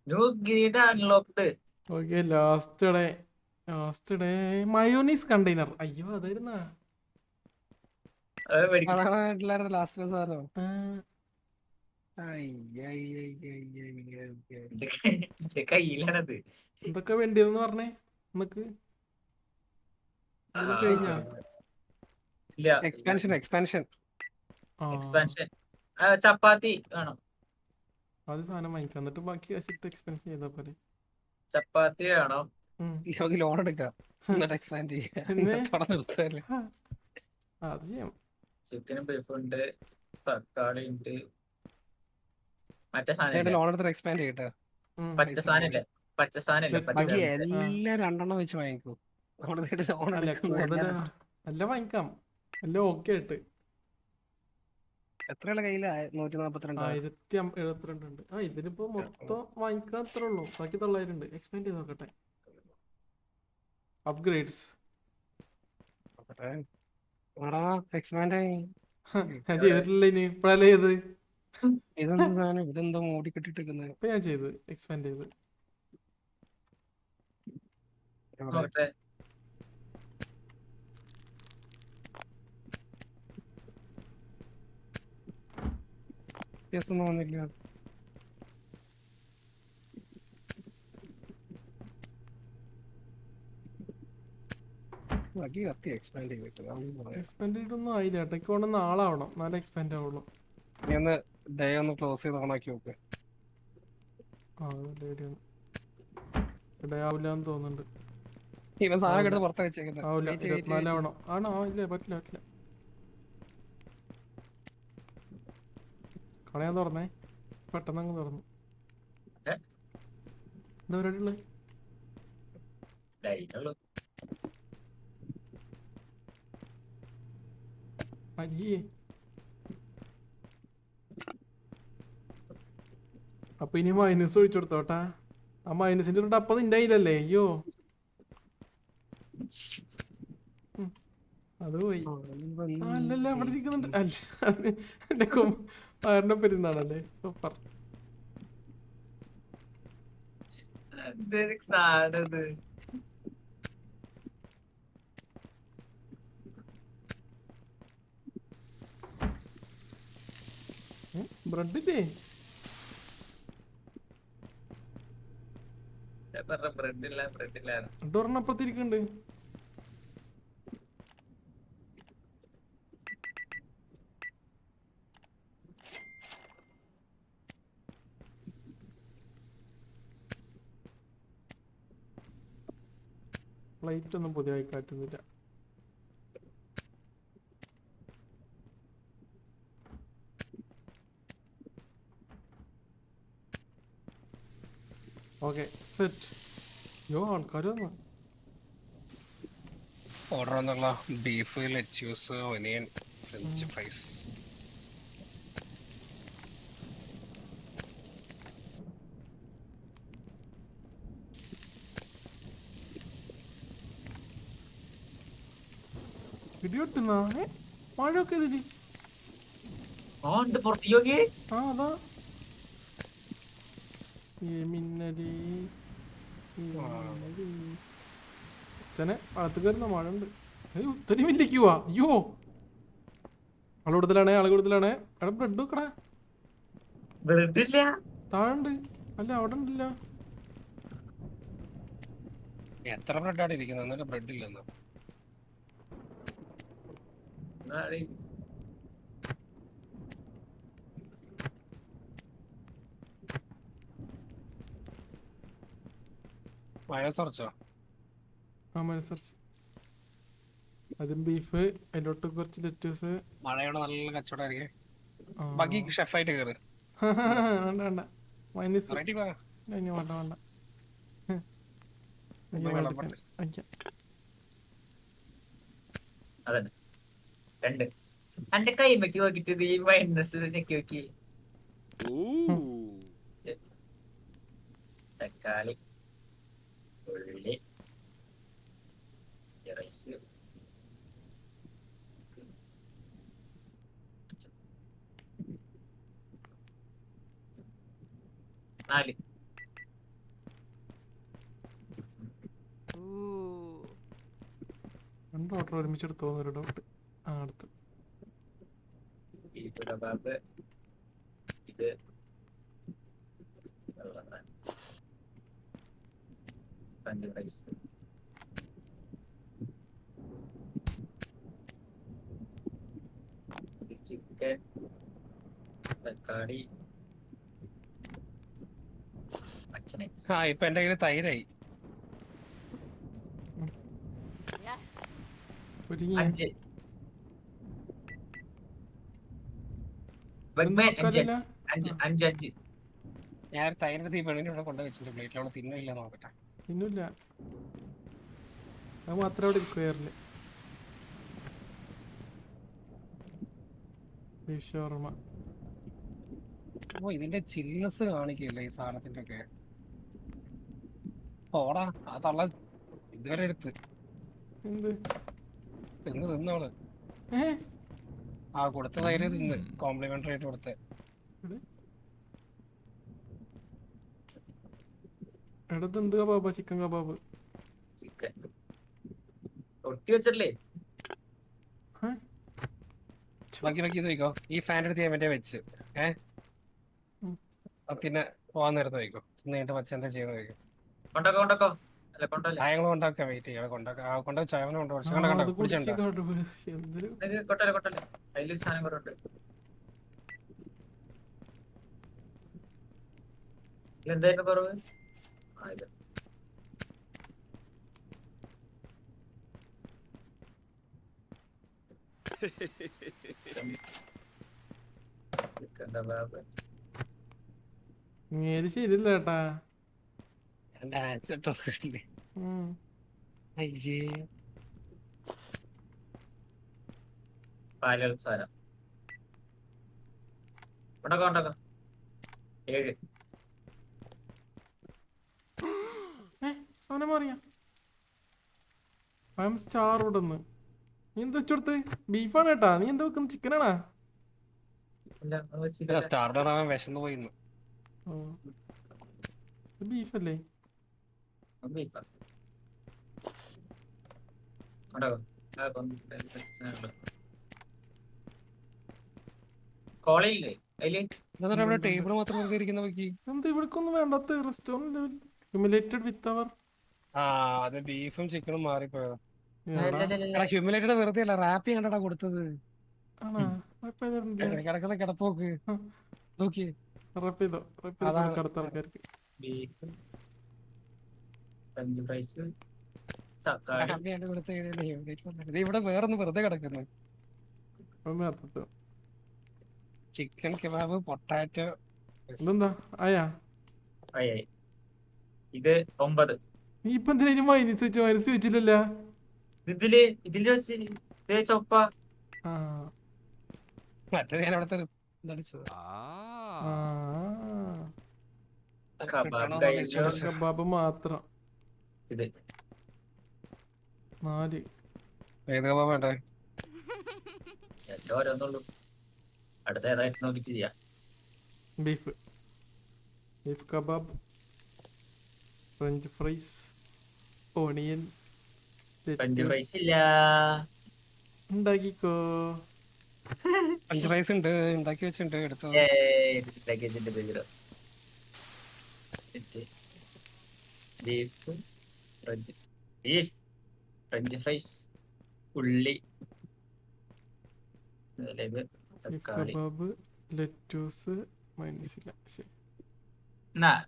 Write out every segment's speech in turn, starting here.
New greed unlocked. Okay last day mayonnaise container. അയ്യോ അതായിരുന്നാ. അത് മേടിക്കും. അതാണ് വീട്ടിലായിരുന്നു ലാസ്റ്റ് സാധനം. ആ, എന്റെ കയ്യിലാണത്. എന്തൊക്കെ വേണ്ടിയെന്ന് പറഞ്ഞേ നമുക്ക്. ആ, ഇത് കഴിഞ്ഞാ ഇല്ല. എക്സ്പാൻഷൻ ആ എക്സ്പാൻഷൻ. ചപ്പാത്തി വേണം. അത് സാധനം വാങ്ങിക്കാം, എന്നിട്ട് ബാക്കി കാശിട്ട് എക്സ്പെൻസ് ചെയ്താ പോലെ. ചപ്പാത്തി വേണം. നമുക്ക് ലോൺ എടുക്കാം, എന്നിട്ട് എക്സ്പാൻഡ് ചെയ്യാം. പിന്നെ ഇന്നത്തോടെ നിർത്തല്ലേ. അത് ചെയ്യാം. ചിക്കനും ബീഫും ഉണ്ട്. തക്കാളി ഉണ്ട്. മറ്റേ സാധനം ഇല്ല. ലോൺ എടുത്തിട്ട് എക്സ്പാൻഡ് ചെയ്യട്ടെ. പച്ച സാധനം ഇല്ല. പച്ച സാധനം ഇല്ല. പച്ച ബാക്കി സാധനം. എല്ലാം 2 വെച്ച് വാങ്ങിക്കും. നമ്മുടെ ലോൺ അല്ല കൂടുതൽ എടുക്കും. എല്ലാം വാങ്ങിക്കാം, എല്ലാം ഓക്കെ ആയിട്ട്. എത്രയുള്ള കയ്യില് 142. 1072 ഉണ്ട്. ഇതിനിപ്പോ മൊത്തം വാങ്ങിക്കാൻ അത്ര ഉള്ളൂ, ബാക്കി 900 ഉണ്ട്. എക്സ്പെൻഡ് ചെയ്ത് നോക്കട്ടെ. അപ്ഗ്രേഡ്സ് എക്സ്പാൻഡ് ആയി. ഞാൻ ചെയ്തിട്ടില്ല, ഇനി ഇപ്പഴല്ലേ ചെയ്ത്. ഇതെന്തോ മൂടി കെട്ടിട്ടിരിക്കുന്നത്. ഇപ്പൊ ഞാൻ ചെയ്ത് എക്സ്പാൻഡ് ചെയ്ത്. നോക്കട്ടെ. ഒന്നും വന്നില്ല. ബാക്കി കത്തി എക്സ്പാൻഡ് ചെയ്തിട്ട് എക്സ്പാൻഡ് ചെയ്തിട്ടൊന്നും ആയില്ല. ഇടയ്ക്ക് കൊണ്ട് നാളാവണം, എന്നാലേ എക്സ്പാൻഡ് ആവുള്ളൂ. നീ ഒന്ന് ഡേ ഒന്ന് ക്ലോസ് ചെയ്ത് ഓണാക്കി നോക്ക്. ഇവിടെ ആവില്ല എന്ന് തോന്നുന്നുണ്ട്. ഇവൻ സാധനം എടുത്ത് പുറത്ത് വെച്ചേക്കുന്നത്. ആവില്ല, 24 ആവണം. ആണോ? ഇല്ല, പറ്റില്ല. കളയാൻ തുറന്നേ, പെട്ടെന്ന് അങ്ങ് തുറന്നു. എന്താ പരിപാടി ഉള്ളത്? അയ്യേ, അപ്പൊ ഇനി മൈനസ് ഒഴിച്ചു കൊടുത്തോട്ടാ. ആ മൈനസിന്റെ ഒരു ടപ്പ നിന്റെ കയ്യിലല്ലേ? അയ്യോ, അത് പോയി. അല്ലല്ല, അവിടെ ഇരിക്കുന്നുണ്ട്. അല്ല, എന്റെ വയറിന്റെ പെരുന്നാളല്ലേ. സൂപ്പർ. സാധനം ബ്രെഡില്ലേ? ബ്രെഡില്ല. ഡോറിനപ്പുറത്തിരിക്കുന്നുണ്ട്. പ്ലേറ്റ് ഒന്നും പുതിയതായി കാറ്റുന്നില്ല. Okay, set. യോ, ആൾക്കാർ വന്നു. ഓർഡർ എന്നുള്ള beef, lettuce, onion, french fries. ഇടിയൊട്ടുന്നാ മഴയൊക്കെ ഇതില്. പുറത്തേക്ക് അതാ മിന്നലി. അച്ഛനെ അകത്ത് കയറുന്ന മഴ ഉണ്ട്. ഒത്തിരി വില്ലിക്കുവാ. അയ്യോ, ആള് കൂടുതലാണേ. എടാ ബ്രെഡ് വെക്കടാ. ബ്രെഡില്ല. താഴുണ്ട്. അല്ല, അവിടെ ഉണ്ടല്ലോ. എത്ര ബ്രെഡാണ് ഇരിക്കുന്നത്? എന്നിട്ട് ബ്രെഡ് ഇല്ലെന്ന്. മയോസറച്ചോ? മനസ്സറിച്ച് അതും ബീഫ്, അതിലോട്ട് കുറച്ച് ലെറ്റൂസ്. മഴയോടെ നല്ല കച്ചവടമായിരിക്കും. ബാക്കി ഷെഫായിട്ട് കയറ്. വേണ്ട മൈനസ് റെഡി വാ. വേണ്ട. അതന്നെ രണ്ട്. എന്റെ കൈമക്ക് നോക്കിട്ട് നീ മൈനസ് ഞെക്കി നോക്കി. തക്കാളി, ഉള്ളി, റൈസ്, നാല്. Ooh. രണ്ട് ഓർഡർ ഒരുമിച്ച് എടുത്തോന്ന് ഒരു ഡൗട്ട്. ആ അടുത്ത് ബീഫ് കബാബ്. ഇത് ഫ്രഞ്ച് ഫ്രൈസ്. ചിക്കൻ, തക്കാളി, പച്ചനെ. ആ ഇപ്പൊ എന്റെ കയ്യില് തൈരായി. Yes. ഒരുങ്ങി. 5. നോക്കാനില്ല. 5. ഞാൻ തൈരെടുത്ത് ഈ പെണ്ണിന്റെ ഇവിടെ കൊണ്ടു വെച്ചിട്ട് പ്ലേറ്റിൽ അവിടെ തിന്നില്ല നോക്കട്ടെ. ഇന്നില്ല, അത് മാത്രമേ അവിടെ ഇരിക്കുവായിരുന്നു. ബീഫ് ഷവർമ. ഓ ഇതിന്റെ ചിൽനെസ് കാണിക്കില്ല ഈ സാധനത്തിന്റെ ഒക്കെ. ഓടാ ആ തള്ള ഇതുവരെ എടുത്ത് എന്ത് തിന്നോള്. ഏ ആ കൊടുത്ത തൈര് തിന്ന് കോംപ്ലിമെന്ററി ആയിട്ട് കൊടുത്ത്. എടുത്ത് എന്ത് കബാബ്? Chicken kebab. ചിക്കൻ ഒട്ടി വെച്ചല്ലേ? ബാക്കി ബാക്കി ഇത് വയ്ക്കോ. ഈ ഫാൻ്റെ അടുത്ത് ഞാൻ മറ്റേ വെച്ച് പിന്നെ പോവാൻ നേരത്ത് വയ്ക്കോ. തിന്ന് കഴിഞ്ഞിട്ട് മച്ചെന്താ ചെയ്യുന്നത് വയ്ക്കും. കൊണ്ടോക്കോ. അല്ല കൊണ്ടല്ലേ, ചായങ്ങൾ കൊണ്ടാക്കാൻ വെയിറ്റ് ചെയ്യാം. കൊണ്ടുപോയി ചായവനെ കൊണ്ട് കുറച്ച് കണ്ടോ കുടിച്ചിട്ടുണ്ടോ? കൊട്ടല്ലേ. അതിലൊരു സാധനം കൂടെ ഉണ്ട്. എന്തായിരുന്നു കുറവ്? ഇത് ചിക്കൻ കബാബ്. ഇങ്ങനെ ശരിയല്ല ചേട്ടാ. പാലുകൾ സാരം. കൊണ്ടോക്കോ. 7. സാധനം മാറിയ സ്റ്റാർ ഇവിടെ നിന്ന്. നീ എന്താ വെച്ചോടുത്ത്? ബീഫാണ് കേട്ടാ. നീ എന്താ വെക്കുന്നത്? ചിക്കനാണാ? സ്റ്റാർട്ടർ അവൻ വിശന്ന് പോയിന്ന്. ബീഫല്ലേ? കോളയില്ലേ അതില്? ഇവിടെ ടേബിൾ മാത്രം വെറുതെ ഇരിക്കുന്ന നോക്കി. എന്താ ഇവിടേക്കൊന്നും വേണ്ടാത്ത റെസ്റ്റോറന്റ് ഹ്യൂമിലേറ്റഡ് വിത്ത് അവർ. ആ അത് ബീഫും ചിക്കനും മാറിപ്പോയതാ. അല്ലല്ലല്ല. ഹ്യൂമിലേറ്റഡ് വെറുതെ അല്ല റാപ്പി കണ്ടടാ കൊടുത്തത്. ആണോ? കിടക്കുന്ന കിടപ്പോക്ക് നോക്കി. അടുത്ത ആൾക്കാർക്ക് ബീഫ്, ഫ്രഞ്ച് ഫ്രൈസ്, തക്കാളി. ഇവിടെ വേറൊന്ന് വെറുതെ കിടക്കുന്നു. അതൊന്നും ചിക്കൻ കബാബ്, പൊട്ടാറ്റോ. ഇതെന്താ ആയാ? ആയി. ഇത് 9. നീ ഇപ്പൊ എന്തിനാ മൈനസ് വെച്ചില്ലല്ലോ? ഇതില് വെച്ച് ഇത് ചൊപ്പ. മറ്റേ ഞാൻ അവിടുത്തെ ഇതടിച്ചത്. കബാബ് മാത്രം. ഇത് 4. ഏത് കബാബ് വേണ്ടേ? എല്ലാം ഓരോന്നുള്ളൂ. അടുത്ത ഏതായിട്ട് നോക്കിട്ട് ചെയ്യാം. Beef kebab, french fries, onion. French fries ഇല്ല. ഉണ്ടാക്കിക്കോ. ഫ്രഞ്ച് ഫ്രൈസ് ഉണ്ട്, ഉണ്ടാക്കി വെച്ചിട്ടുണ്ട്. എടുത്തോ. ബീഫ്, ഫ്രഞ്ച് ഫ്രൈസ്, ഉള്ളി, തക്കാളി. കബാബ്, ലെറ്റൂസ്, മൈനസില്ല. ശരി,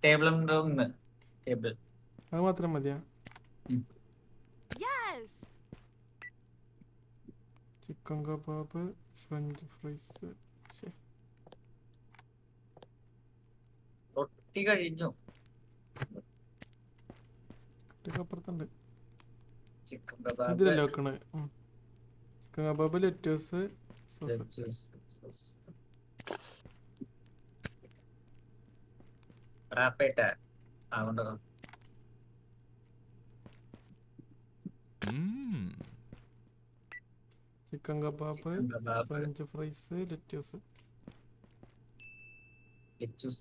ടേബിൾ ടേബിൾ അത് മാത്രം മതിയാ? Yes. Chicken kebab, french fries. റൊട്ടി കഴിഞ്ഞു. അപ്പുറത്തുണ്ട്. ചിക്കൻ കബാബ്, ഇതിലല്ലേ വെക്കണേ? ചിക്കൻ കബാബ്, ലെറ്റൂസ്, റാപ്പേട്ട. കൊണ്ടോ. Chicken kebab, french fries, lettuce.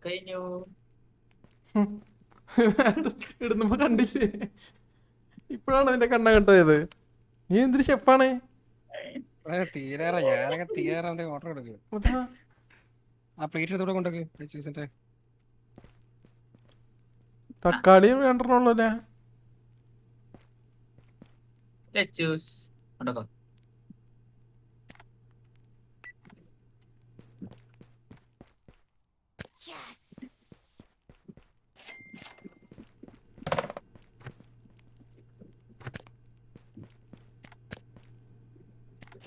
കഴിഞ്ഞു. ഇടുന്നപ്പോ കണ്ടില്ലേ? ഇപ്പോഴാണ് നിന്റെ കണ്ണ കണ്ടത്. നീ എന്തൊരു ഷെഫാണ്. തീരാറാ ഞാനൊക്കെ തീരാറാ ഓർഡർ എടുക്കും. ആ പ്ലേറ്റ് എടുത്തോടെ കൊണ്ടൊക്കെ ചീസിന്റെ തക്കാളിയും വേണ്ടണല്ലോ അല്ലേ? ലെച്ചൂസ് കൊണ്ടോ. Yes.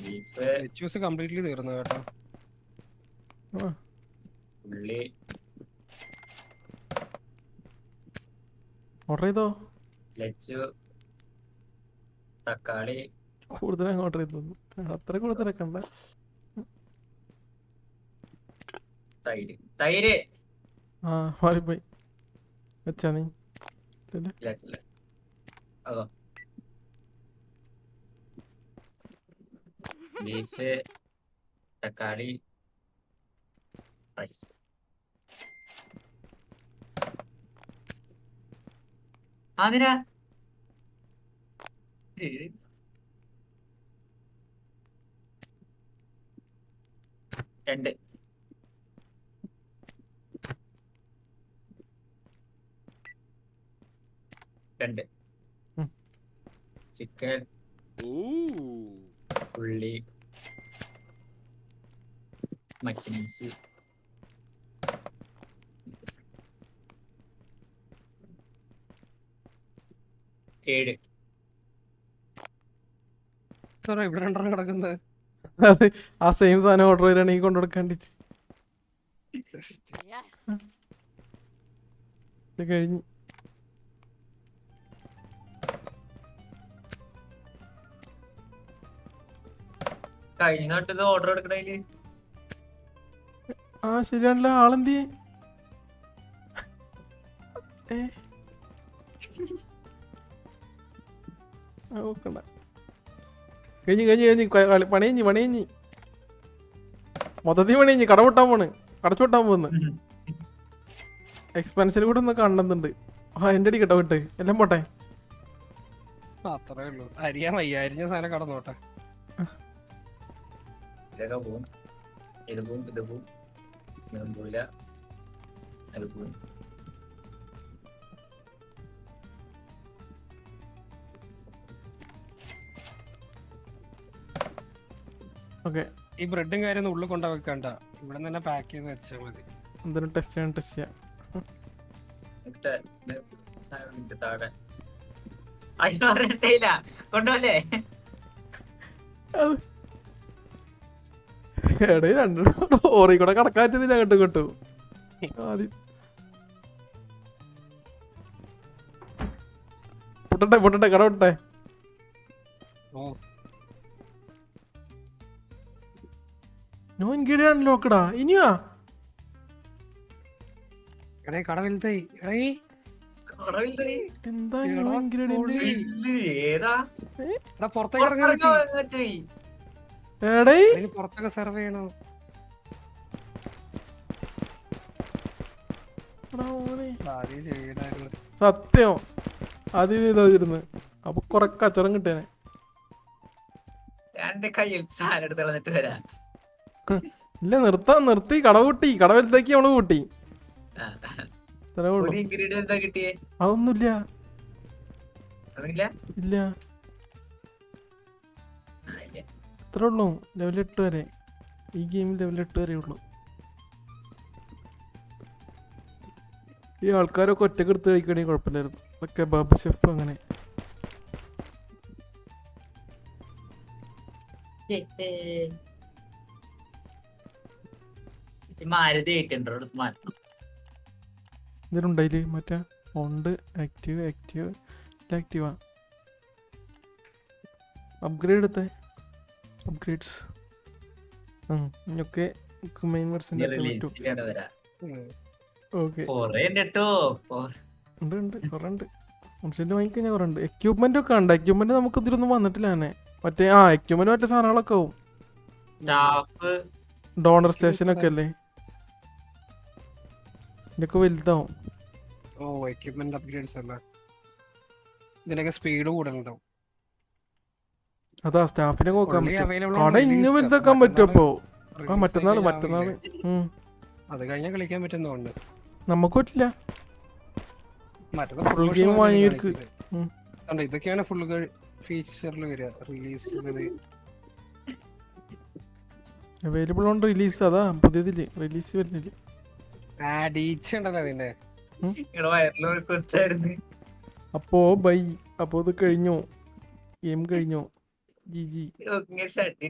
ബീഫ് ലെച്ചൂസ് കംപ്ലീറ്റ്ലി തീർന്നു കേട്ടോ. ഉള്ളി ഓർഡർ ചെയ്തോ? ലച്ചു തക്കാളി കൂടുതൽ ഓർഡർ ചെയ്തു. അത്ര കൂടുതലൊക്കെ ഉണ്ട്. തൈര് തൈര് ആ മാറിപ്പോയി. വെച്ചാ നീ അതോ ബീഫ് തക്കാളി റൈസ്. അതിനാ 2 ചിക്കൻ ഉള്ളി മച്ചിൻസ് ഏഴ്. ഇവിടെ രണ്ടെണ്ണം കിടക്കുന്നത്. അത് ആ സെയിം സാധനം ഓർഡർ ചെയ്താണ് ഈ കൊണ്ടുകൊടുക്കാണ്ടിട്ട് Yes. കഴിഞ്ഞു. കഴിഞ്ഞ തൊട്ടത് ഓർഡർ എടുക്കണേല് ആ ശരിയാണല്ലോ. ആളെന്തിയെ നോക്കണ്ട. കഴിഞ്ഞ് പണിയഞ്ഞ് മൊത്തത്തിൽ പണിയഞ്ഞ് കടവിട്ടാൻ പോണ്. കടച്ചുവിട്ടാൻ പോന്ന്. എക്സ്പെൻസിൽ കൂടെ ഒന്ന് കാണുന്നുണ്ട്. ആ എന്റെ അടി കടവിട്ട് എല്ലാം പോട്ടെ. അത്രേ ഉള്ളൂ. അരിയാൻ വയ്യ. അരിഞ്ഞ സാധനം കടന്നോട്ടെ. ഇതൊക്കെ പോവും. ഇത് പോവും ഇത് പോവും. ഇതൊന്നും പോവില്ല. അത് പോവും. ഓക്കെ. ഈ ബ്രെഡും കാര്യം ഒന്നും ഉള്ളിൽ കൊണ്ടു വെക്കണ്ട. ഇവിടെ തന്നെ പാക്ക് ചെയ്ത് വെച്ചാൽ മതി. എന്തെങ്കിലും ടെസ്റ്റ് ചെയ്യാം. താഴെ അതില്ല കൊണ്ടുപോലെ എടേ രണ്ടു ഓറി കൂടെ കടക്കാറ്റില്ല അങ്ങോട്ടും ഇങ്ങോട്ടും. ആദ്യം പൊട്ടട്ടെ കടവിട്ടെ. No ingredient ലോക്കടാ. ഇനിയാ കട വലുതായി. എന്താ നോ ഇൻഗ്രീഡിയന്റ്? ഏതാ പുറത്തേക്ക് ഇറങ്ങാൻ എടേ പുറത്തൊക്കെ സെർവ് ചെയ്യണോ? സത്യം അതിരുന്ന് അപ്പൊ കൊറേ കച്ചവടം കിട്ടേനെ. എന്റെ കയ്യിൽ സാധനം എടുത്ത് കളഞ്ഞിട്ട് വരാം. ഇല്ല നിർത്തി കട വലുതാക്കി നമ്മള് കൂട്ടി. ഇൻഗ്രീഡിയന്റ് കിട്ടിയേ അതൊന്നുമില്ല. ഇല്ല അത്രേ ഉള്ളൂ. ലെവൽ 8 വരെ. ഈ ഗെയിമിൽ ലെവൽ 8 വരെ ഉള്ളു. ഈ ആൾക്കാരൊക്കെ ഒറ്റക്ക് എടുത്ത് കഴിക്കണെങ്കിൽ കുഴപ്പമില്ലായിരുന്നു. അതൊക്കെ ബാബു ഷെഫ് അങ്ങനെ. ഇതിലുണ്ടായില്ലേ മറ്റേ ഉണ്ട് ആക്റ്റീവാ അപ്ഗ്രേഡ് എടുത്തേ. അപ്ഗ്രേഡ്സ് ഇതൊക്കെ മെയിൻ വെർഷൻ ഓക്കെ. ഉണ്ട് കുറേ വാങ്ങിക്കഴിഞ്ഞാൽ കുറേ ഉണ്ട്. എക്യൂപ്മെന്റ് ഒക്കെ ഉണ്ട്. എക്യൂപ്മെന്റ് നമുക്ക് ഇതിലൊന്നും വന്നിട്ടില്ല തന്നെ. മറ്റേ എക്യൂപ്മെന്റ് മറ്റേ സാധനങ്ങളൊക്കെ ആവും. ഡോണർ സ്റ്റേഷൻ ഒക്കെ അല്ലേ ഇതൊക്കെ വലുതാവും. എക്യുപ്മെന്റ് അപ്ഗ്രേഡ്സ് അല്ല. ഇതിനൊക്കെ സ്പീഡ് കൂടുതലുണ്ടാവും. അതാ സ്റ്റാഫിനെ നോക്കാൻ Only പറ്റും. available കട on ഇന്ന് release വലുതാക്കാൻ day. പറ്റും അപ്പോ. ആ Release മറ്റന്നാള് കഴിഞ്ഞാ മറ്റന്നാള്. അത് കഴിഞ്ഞാൽ കളിക്കാൻ പറ്റുന്നതുകൊണ്ട് നമുക്ക് പറ്റില്ല. മറ്റന്നാൾ Full game വാങ്ങിയവർക്ക്. ഇതൊക്കെയാണ് ഫുൾ ഫീച്ചറിൽ വരിക റിലീസ്. Available on release. അതാ പുതിയതില് റിലീസ് വരുന്നില്ല. ഉണ്ടല്ലോ അതിന്റെ ഇവിടെ വയറിലൊരു കൊച്ചായിരുന്നു. അപ്പോ ബൈ. അപ്പോ ഇത് കഴിഞ്ഞു. ഗെയിം കഴിഞ്ഞു. G G. ഇങ്ങനെ ഷട്ടി